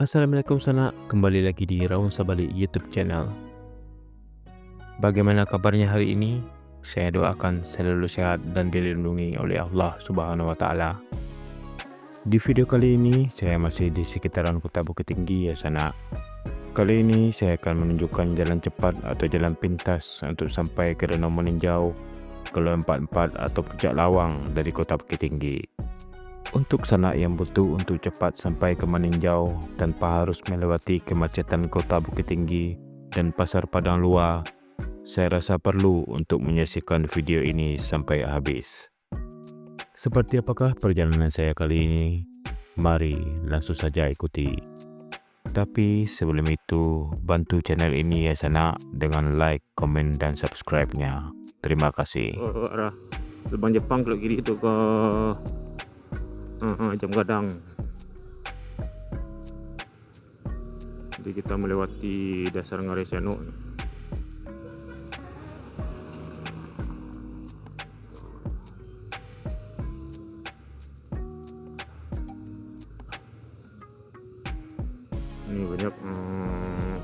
Assalamualaikum sanak, kembali lagi di Raung Sabalik YouTube channel. Bagaimana kabarnya hari ini? Saya doakan selalu sehat dan dilindungi oleh Allah Subhanahu wa taala. Di video kali ini saya masih di sekitaran Kota Bukit Tinggi ya sanak. Kali ini saya akan menunjukkan jalan cepat atau jalan pintas untuk sampai ke Danau Meninjau, ke Lompat 4 atau Puncak Lawang dari Kota Bukit Tinggi. Untuk sanak yang butuh untuk cepat sampai ke Meninjau tanpa harus melewati kemacetan Kota Bukit Tinggi dan Pasar Padang Luar, saya rasa perlu untuk menyaksikan video ini sampai habis. Seperti apakah perjalanan saya kali ini? Mari langsung saja ikuti. Tapi sebelum itu, bantu channel ini ya sanak dengan like, komen, dan subscribe-nya. Terima kasih. Arah Lebang Jepang kalau kiri itu ke Jam Gadang. Jadi kita melewati dasar Ngarai Sianok. Ini banyak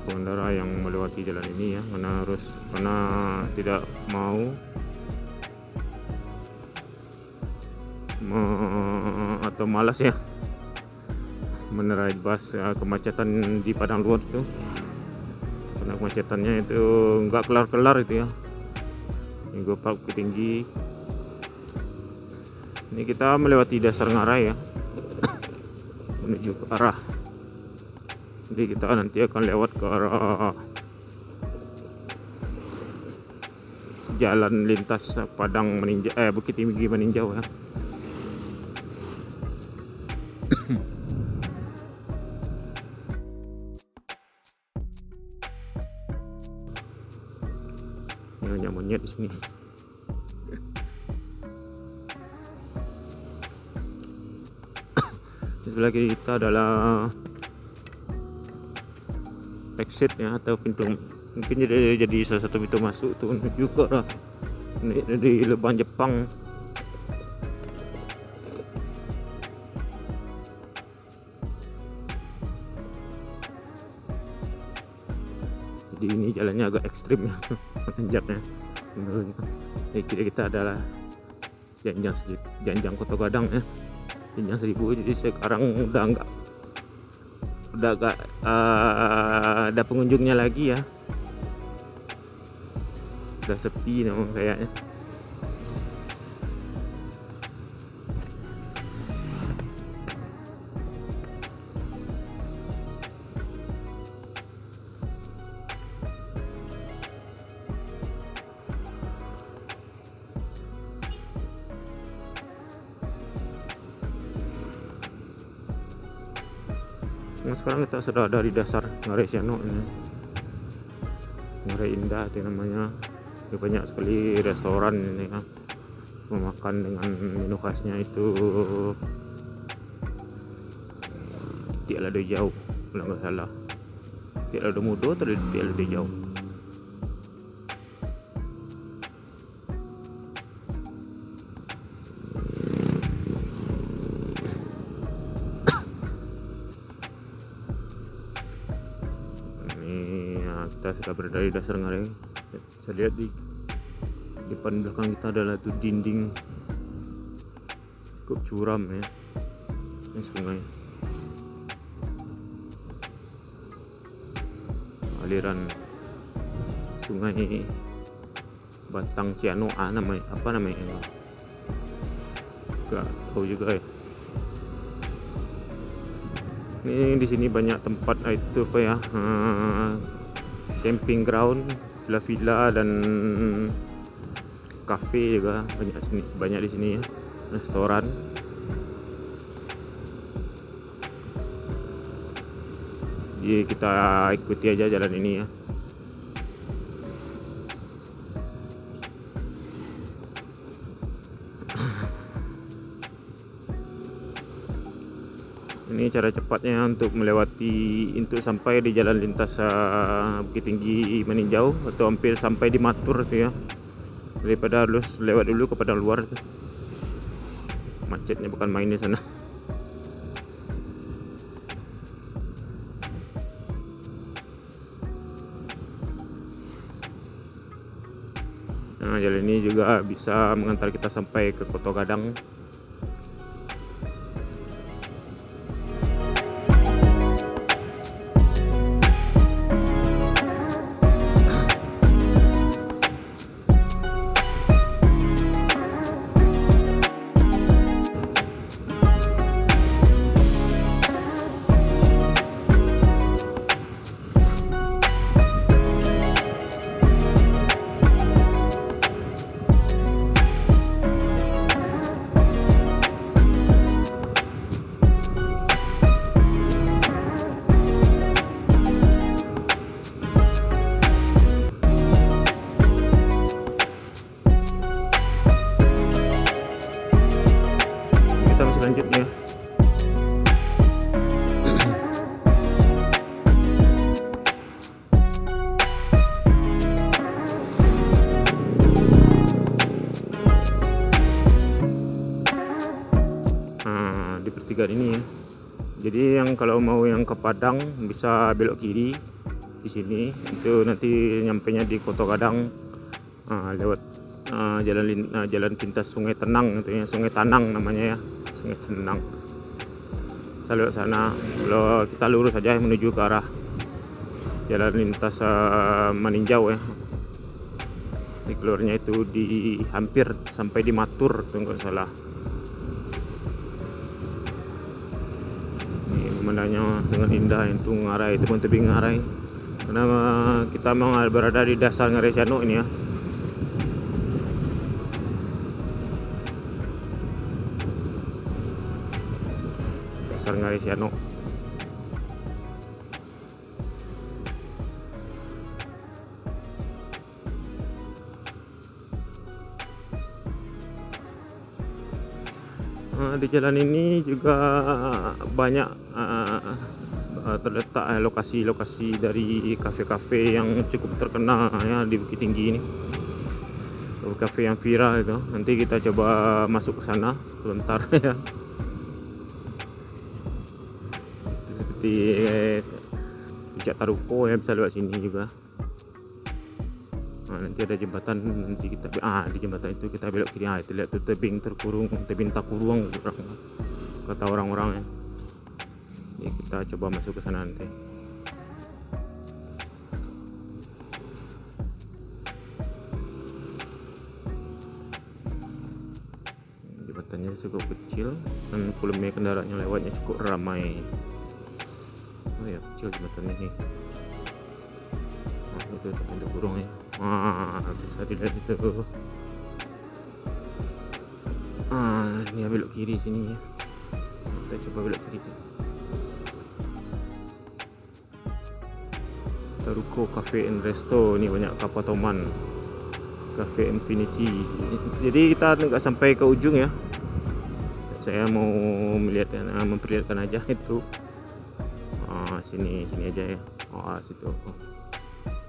pengendara yang melewati jalan ini ya, karena tidak mau atau malas ya menerabas kemacetan di Padang Luar itu, karena kemacetannya itu nggak kelar-kelar itu ya. Ini Gopal Bukit Tinggi. Ini kita melewati dasar Ngarai ya menuju ke arah, jadi kita nanti akan lewat ke arah jalan lintas Padang Meninjau, Bukit Tinggi Meninjau ya. Banyak monyet di sini. Di sebelah kiri kita adalah exit ya, atau pintu, mungkin jadi salah satu pintu masuk tuh menuju ke arah ini di Lebang Jepang. Jadi ini jalannya agak ekstrim ya, menanjaknya. Jadi kiri kita adalah Janjang Kota Gadang ya, Janjang 1000. Jadi sekarang udah agak ada pengunjungnya lagi ya, udah sepi memang kayaknya. Nah, sekarang kita sudah ada di dasar Ngarai Sianok ini, Ngarai Indah itu namanya. Ini banyak sekali restoran ini ya, memakan dengan menu khasnya itu Tiak Lado Jauh kalau nggak salah, Tiak Lado Mudo atau Tiak Lado Jauh. Kita sudah berada di dasar Ngarai. Saya lihat di depan belakang kita adalah tuh dinding cukup curam ya, ini sungai, aliran sungai Batang Ciano namanya, apa namanya, nggak tahu juga ya. Ini di sini banyak tempat itu apa ya, camping ground, villa-villa dan kafe juga banyak di sini ya, restoran. Jadi kita ikuti aja jalan ini ya. Ini cara cepatnya untuk sampai di jalan lintas Bukit Tinggi Meninjau, atau hampir sampai di Matur itu ya, daripada harus lewat dulu ke Padang Luar itu. Macetnya bukan main di sana. Nah, jalan ini juga bisa mengantar kita sampai ke Kota Gadang. Kita masih lanjut ya. Nah, di pertigaan ini ya. Jadi yang kalau mau yang ke Padang bisa belok kiri di sini. Itu nanti nyampenya di Kota Gadang lewat jalan pintas Sungai Tenang itu ya, Sungai Tanang namanya ya, Sungai Tenang. Kita lewat sana. Kalau kita lurus saja menuju ke arah jalan lintas Maninjau ya. Di keluarnya itu di hampir sampai di Matur tuh nggak salah. Ini pemandangannya sangat indah, itu Ngarai, itu pun tebing Ngarai. Karena kita memang berada di dasar Ngarai Sianok ini ya. Dasar Ngarai Sianok. Di jalan ini juga banyak terletak lokasi-lokasi dari kafe-kafe yang cukup terkenal ya di Bukit Tinggi ini. Kafe yang viral itu. Nanti kita coba masuk ke sana sebentar ya. Seperti Puncak Taruko ya, bisa lewat sini juga. Nah, nanti ada jembatan, nanti kita di jembatan itu kita belok kiri. Itu lihat tuh tebing terkurung, tebing takurung kata orang-orang ya. Jadi kita coba masuk ke sana nanti. Jembatannya cukup kecil dan volume kendaraannya lewatnya cukup ramai. Oh ya, kecil jembatannya nih. Itu tebing terkurung ya. Bisa dilihat itu. Ini ya, belok kiri sini ya. Kita coba belok kiri sini. Taruko Cafe and Resto, ini banyak kapal toman. Cafe Infinity. Jadi kita nggak sampai ke ujung ya. Saya mau memperlihatkan aja itu. Sini aja ya. Situ.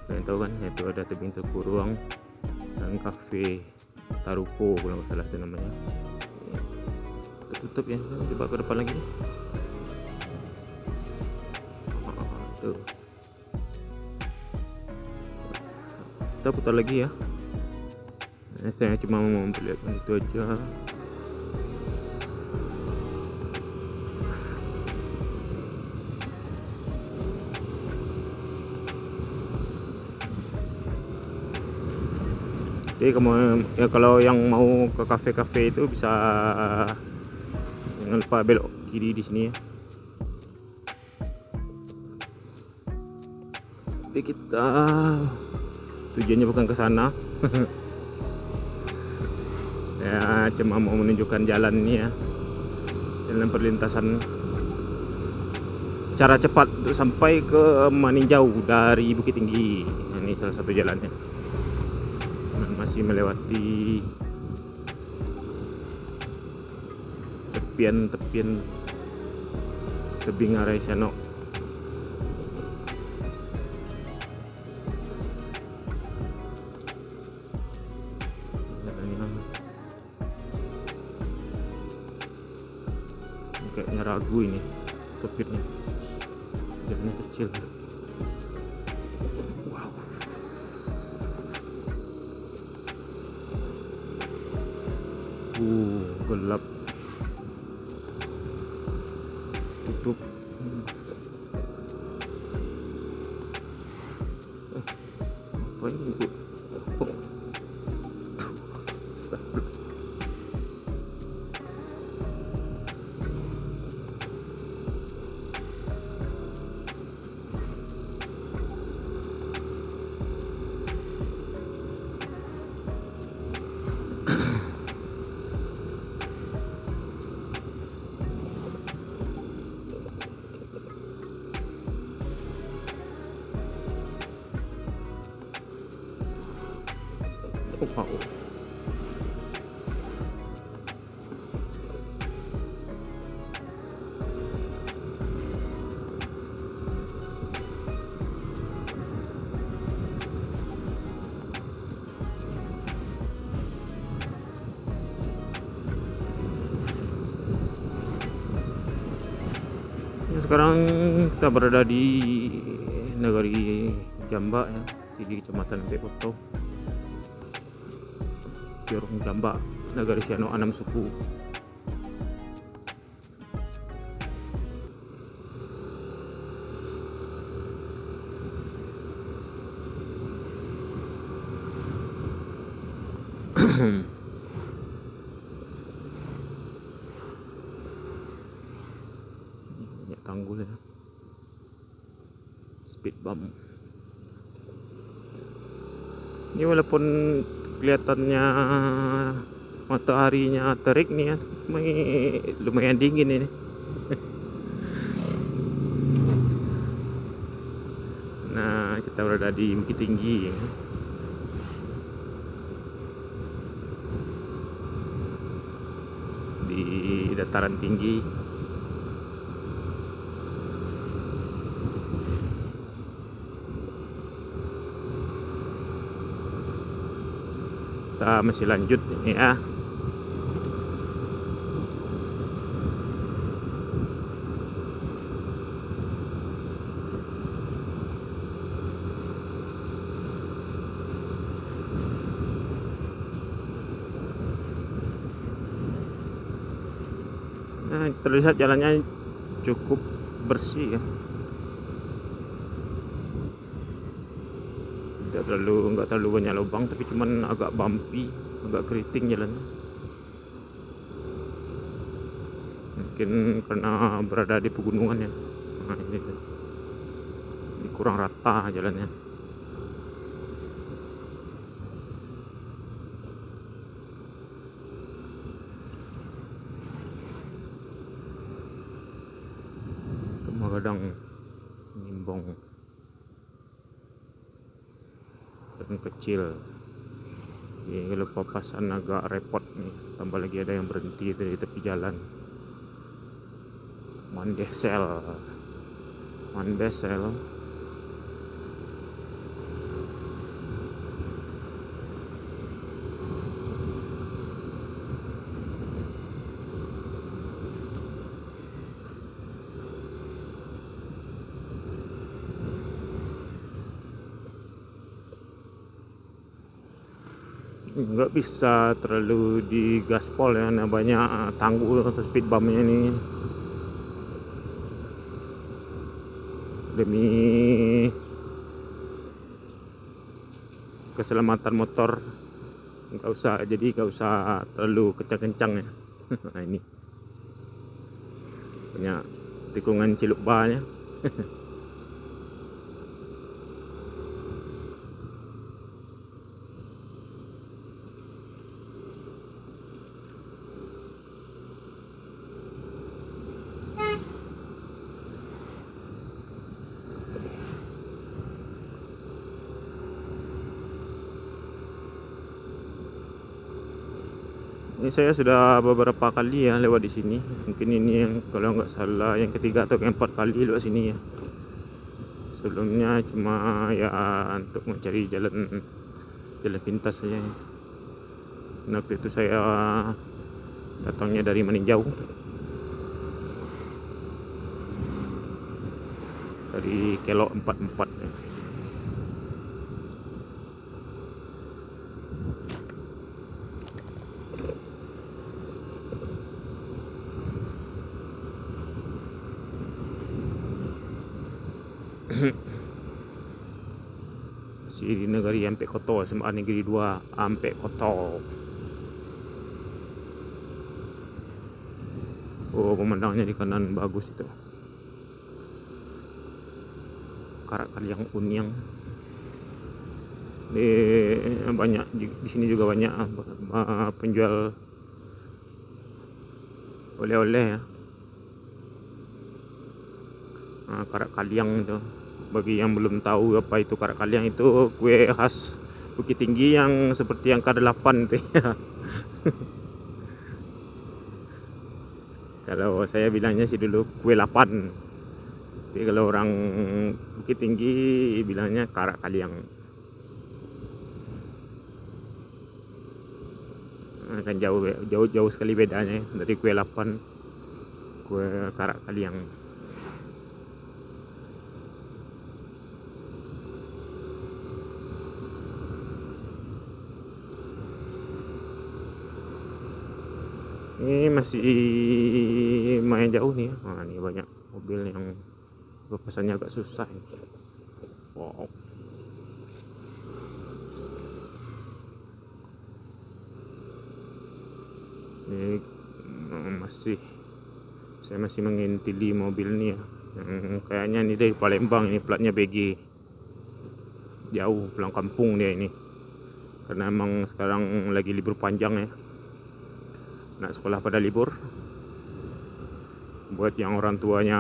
Kalian tahu kan, itu ada tebing terkurung dan Cafe Taruko kalau nggak salah itu namanya. Tutup ya, coba ke depan lagi. Tuh. Kita putar lagi ya. Saya cuma mau memperlihatkan itu aja. Jadi kalau yang mau ke kafe-kafe itu bisa, jangan lupa belok kiri di sini ya. Tapi kita tujuannya bukan ke sana. Ya cuma mau menunjukkan jalan ini ya, jalan perlintasan cara cepat untuk sampai ke Maninjau dari Bukit Tinggi. Ini salah satu jalannya. Masih melewati tepian tebing Ngarai Sianok. Kayaknya ragu ini sopirnya, jalannya kecil. Wow. Gelap. Tutup. Apa ini bu? Oh. Astagfirullah. Wow. Ya, sekarang kita berada di negeri Jamba ya, di Kecamatan Pepoto. Jorong Jamba, negari Siano 6 suku. Banyak tanggul ya. Speed bump. Ini walaupun kelihatannya mataharinya terik nih ya, lumayan dingin ini. Nah, kita berada di Bukit Tinggi ya. Di dataran tinggi. Kita masih lanjut ya. Nah, terlihat jalannya cukup bersih ya. Nggak terlalu banyak lubang, tapi cuman agak bumpy, agak keriting jalannya. Mungkin karena berada di pegunungan ya. Nah, ini kurang rata jalannya. Kadang nimbong dan kecil. Ini kalau papasan agak repot nih, tambah lagi ada yang berhenti dari tepi jalan. Mandesel. Nggak bisa terlalu digaspol ya, banyak tanggul atau speed bumpnya ini. Demi keselamatan motor nggak usah terlalu kencang-kencang ya. Nah, ini banyak tikungan ciluk bannya. Ini saya sudah beberapa kali ya lewat di sini. Mungkin ini yang kalau nggak salah yang ketiga atau keempat kali lewat sini ya. Sebelumnya cuma ya untuk mencari jalan pintas saja. Nah, waktu itu saya datangnya dari Meninjau, dari Kelok 44 ya. Masih di negeri Ampek Koto, SMA Negeri 2 Ampek Koto. Oh, pemandangnya di kanan bagus itu. Karak Kaliang Unyang. Banyak di sini juga banyak penjual oleh-oleh ya. Karak Kaliang itu, bagi yang belum tahu apa itu karak Kaliang, itu kue khas Bukit Tinggi yang seperti angka 8 itu ya. Kalau saya bilangnya sih dulu kue 8, tapi kalau orang Bukit Tinggi bilangnya karak Kaliang. Kan jauh sekali bedanya dari kue 8 kue karak Kaliang. Ini masih lumayan jauh nih ya. Ini banyak mobil yang lepasannya agak susah ini. Wow. Ini saya masih mengintili mobil nih ya. Kayaknya ini dari Palembang, ini platnya BG. Jauh pulang kampung dia ini. Karena emang sekarang lagi libur panjang ya. Anak sekolah pada libur. Buat yang orang tuanya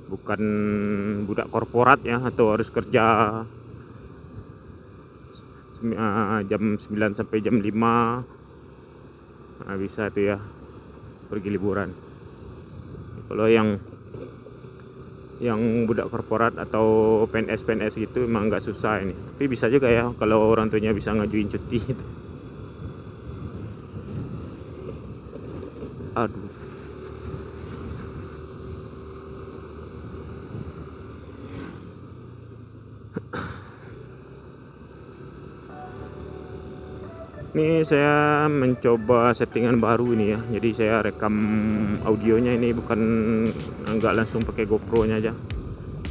bukan budak korporat ya, atau harus kerja jam 9 sampai jam 5, bisa tuh ya pergi liburan. Kalau yang budak korporat atau PNS gitu emang nggak susah ini, tapi bisa juga ya kalau orang tuanya bisa ngajuin cuti gitu. Aduh. Ini saya mencoba settingan baru ini ya. Jadi saya rekam audionya ini enggak langsung pakai GoPro-nya aja.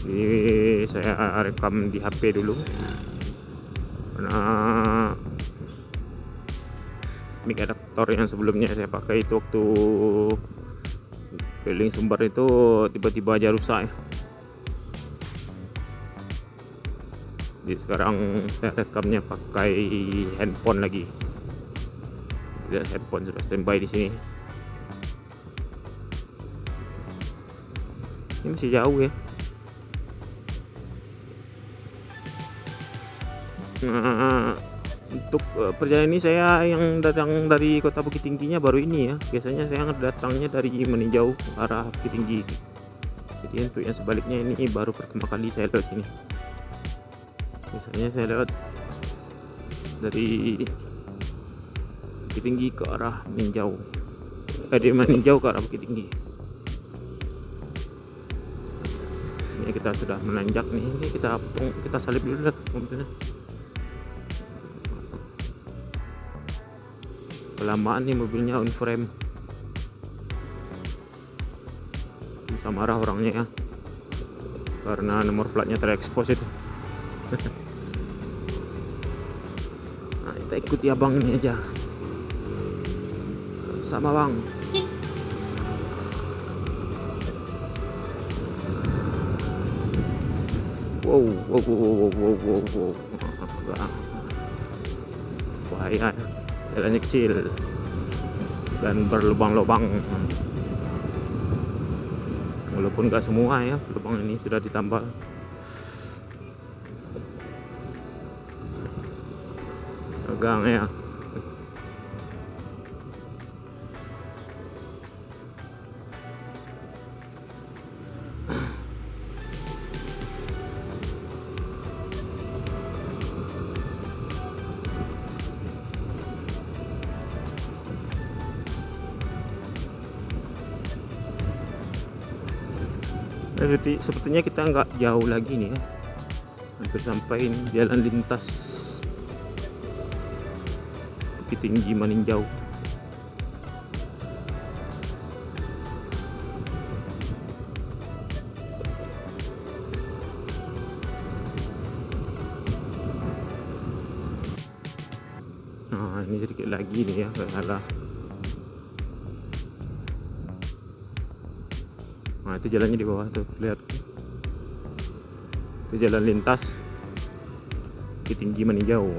Jadi saya rekam di HP dulu. Karena mic adaptor yang sebelumnya saya pakai itu waktu keliling Sumber itu tiba-tiba aja rusak ya. Jadi sekarang saya rekamnya pakai handphone lagi. Lihat, handphone sudah standby di sini. Ini masih jauh ya. Untuk perjalanan ini saya yang datang dari kota Bukit Tingginya baru ini ya. Biasanya saya datangnya dari meninjau arah Bukit Tinggi. Jadi untuk yang sebaliknya ini baru pertama kali saya lewat sini. Biasanya saya lewat dari Bukit Tinggi ke arah Meninjau. Dari Meninjau ke arah Bukit Tinggi. Ini kita sudah menanjak nih. Ini kita salip dulu lah mobilnya. Kelamaan nih mobilnya on frame. Bisa marah orangnya ya, karena nomor platnya terekspos itu. Nah, kita ikuti abang ini aja. Sama bang. Wow. Bahaya, jalannya kecil dan berlubang-lubang. Walaupun gak semua ya, lubang ini sudah ditambal. Tegang ya. Sepertinya kita nggak jauh lagi nih ya, hampir sampai jalan lintas Bukit Tinggi Meninjau. lagi nih ya, nggak salah. Nah itu jalannya di bawah tuh, lihat. Itu jalan lintas Bukit Tinggi Meninjau.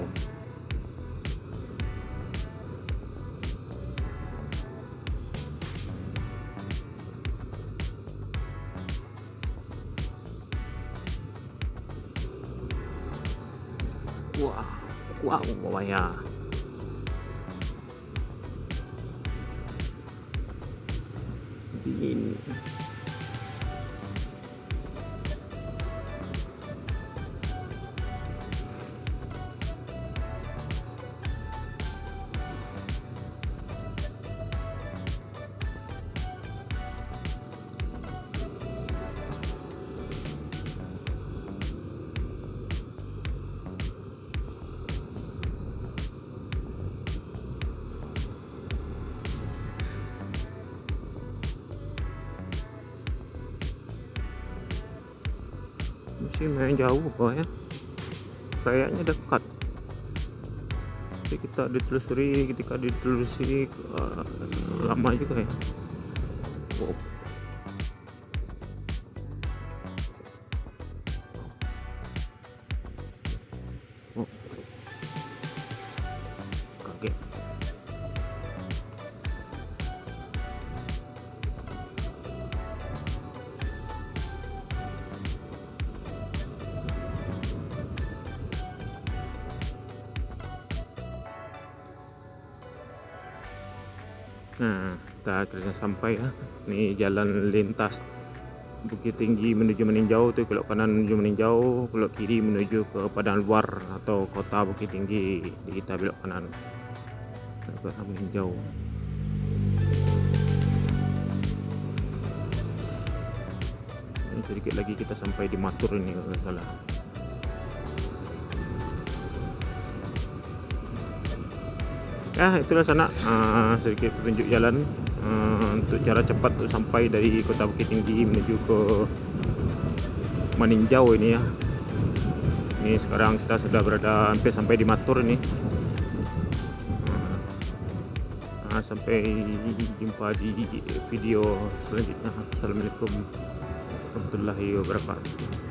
Wah, wow, bawahnya. Dingin. Masih main jauh kok ya, kayaknya dekat. Tapi ketika ditelusuri lama juga ya. Oh, oh, kaget. Nah, kita akhirnya sampai ya. Ini jalan lintas Bukit Tinggi menuju Meninjau tuh, belok kanan menuju Meninjau, belok kiri menuju ke Padang Luar atau kota Bukit Tinggi. Jadi kita belok kanan ke Meninjau. Ini sedikit lagi kita sampai di Matur ini kalau nggak salah. Ya itulah sana sedikit petunjuk jalan untuk cara cepat untuk sampai dari kota Bukit Tinggi menuju ke Meninjau ini ya. Ini sekarang kita sudah berada hampir sampai di Matur ini. Sampai jumpa di video selanjutnya. Assalamualaikum warahmatullahi wabarakatuh.